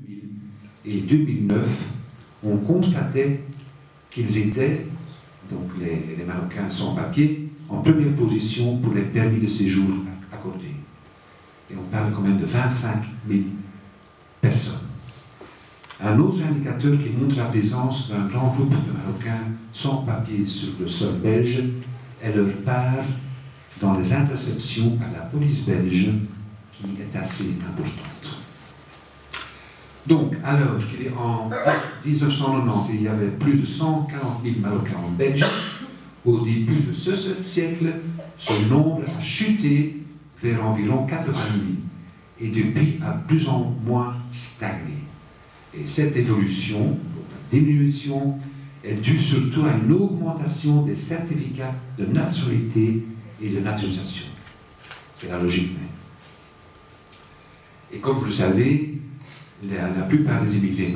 2000 et 2009, on constatait qu'ils étaient, donc les Marocains sans papier, en première position pour les permis de séjour accordés. Et on parle quand même de 25 000 personnes. Un autre indicateur qui montre la présence d'un grand groupe de Marocains sans papier sur le sol belge est leur part dans les interceptions par la police belge, qui est assez importante. Donc, alors qu'il est en 1990, il y avait plus de 140 000 Marocains en Belgique, au début de ce siècle, ce nombre a chuté vers environ 80 000 et depuis a plus ou moins stagné. Et cette évolution, la diminution, est due surtout à une augmentation des certificats de nationalité et de naturalisation. C'est la logique même. Et comme vous le savez, la plupart des immigrés,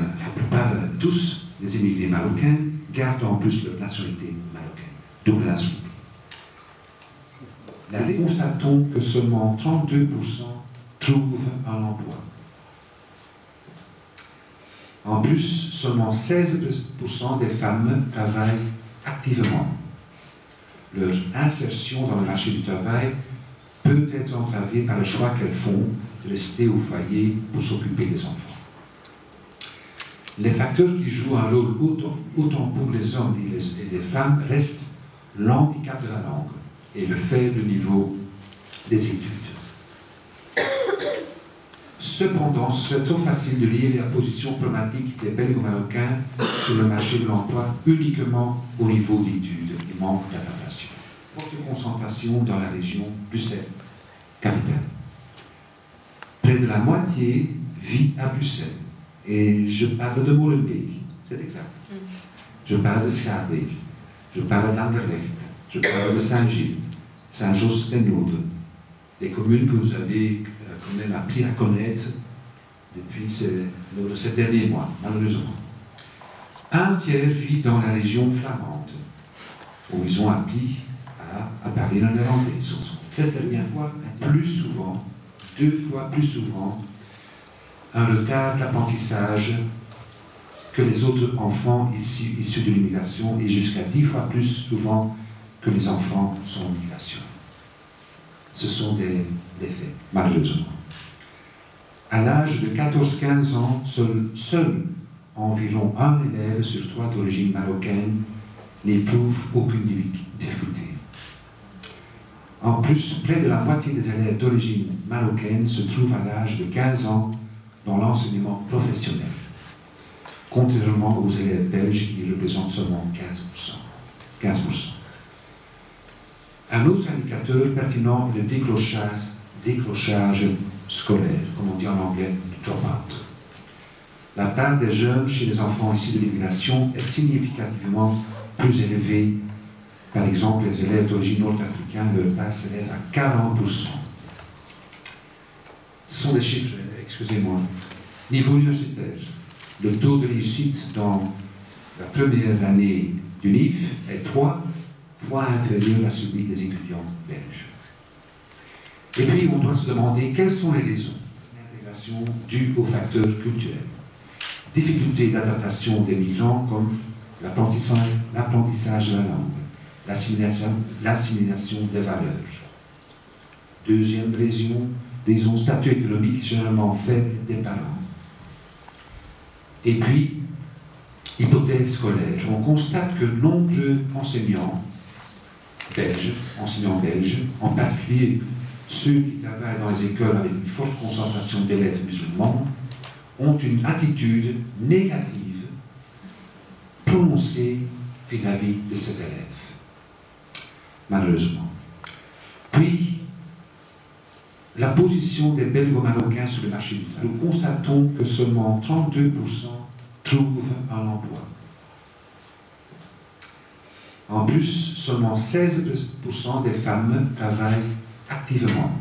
tous les immigrés marocains gardent en plus leur nationalité marocaine, double nationalité. Nous constatons que seulement 32% trouvent un emploi. En plus, seulement 16% des femmes travaillent activement. Leur insertion dans le marché du travail peut être entravée par le choix qu'elles font de rester au foyer pour s'occuper des enfants. Les facteurs qui jouent un rôle autant pour les hommes et les femmes restent l'handicap de la langue et le faible niveau des études. Cependant, ce serait trop facile de lier la position problématique des Belgo-Marocains sur le marché de l'emploi uniquement au niveau d'études et manque d'adaptation. Forte concentration dans la région Bruxelles, capitale. Près de la moitié vit à Bruxelles. Et je parle de Molenbeek, c'est exact. Je parle de Schaerbeek, je parle d'Anderlecht, je parle de Saint-Gilles, Saint-Josse-den-Noode, des communes que vous avez quand même appris à connaître depuis ces derniers mois, malheureusement. Un tiers vit dans la région flamande, où ils ont appris à parler le néerlandais. Cette dernière fois, plus souvent, 2 fois plus souvent, un retard d'apprentissage que les autres enfants issus de l'immigration et jusqu'à 10 fois plus souvent que les enfants sans migration. Ce sont des faits, malheureusement. À l'âge de 14-15 ans, seul environ un élève sur 3 d'origine marocaine n'éprouve aucune difficulté. En plus, près de la moitié des élèves d'origine marocaine se trouvent à l'âge de 15 ans dans l'enseignement professionnel, contrairement aux élèves belges qui représentent seulement 15%. Un autre indicateur pertinent est le décrochage scolaire, comme on dit en anglais, drop-out. La part des jeunes chez les enfants issus de l'immigration est significativement plus élevée. Par exemple, les élèves d'origine nord-africaine, leur part s'élève à 40%. Ce sont des chiffres, excusez-moi. Niveau universitaire, le taux de réussite dans la première année du NIF est 3 fois inférieur à celui des étudiants belges. Et puis, on doit se demander quelles sont les raisons d'intégration dues aux facteurs culturels. Difficulté d'adaptation des migrants comme l'apprentissage de la langue, l'assimilation des valeurs. Deuxième raison, statut économique généralement faible des parents. Et puis, hypothèse scolaire. On constate que nombreux enseignants belges, en particulier ceux qui travaillent dans les écoles avec une forte concentration d'élèves musulmans, ont une attitude négative prononcée vis-à-vis de ces élèves. Malheureusement. Puis, la position des Belgo-Marocains sur le marché du travail. Nous constatons que seulement 32% trouvent un emploi. En plus, seulement 16% des femmes travaillent activement.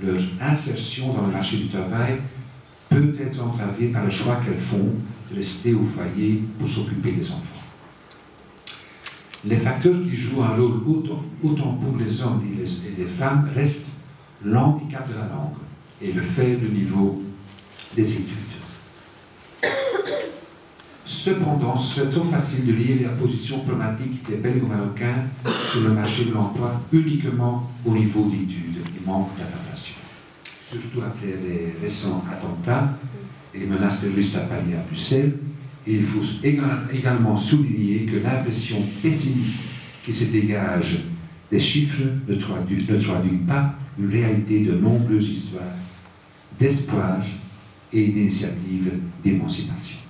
Leur insertion dans le marché du travail peut être entravée par le choix qu'elles font de rester au foyer pour s'occuper des enfants. Les facteurs qui jouent un rôle autant pour les hommes et les femmes restent l'handicap de la langue et le faible niveau des études. Cependant, ce serait trop facile de lier la position pragmatique des Belgo-Marocains sur le marché de l'emploi uniquement au niveau d'études et manque d'adaptation. Surtout après les récents attentats et les menaces terroristes à Paris et à Bruxelles, et il faut également souligner que l'impression pessimiste qui se dégage des chiffres ne traduit pas une réalité de nombreuses histoires d'espoir et d'initiatives d'émancipation.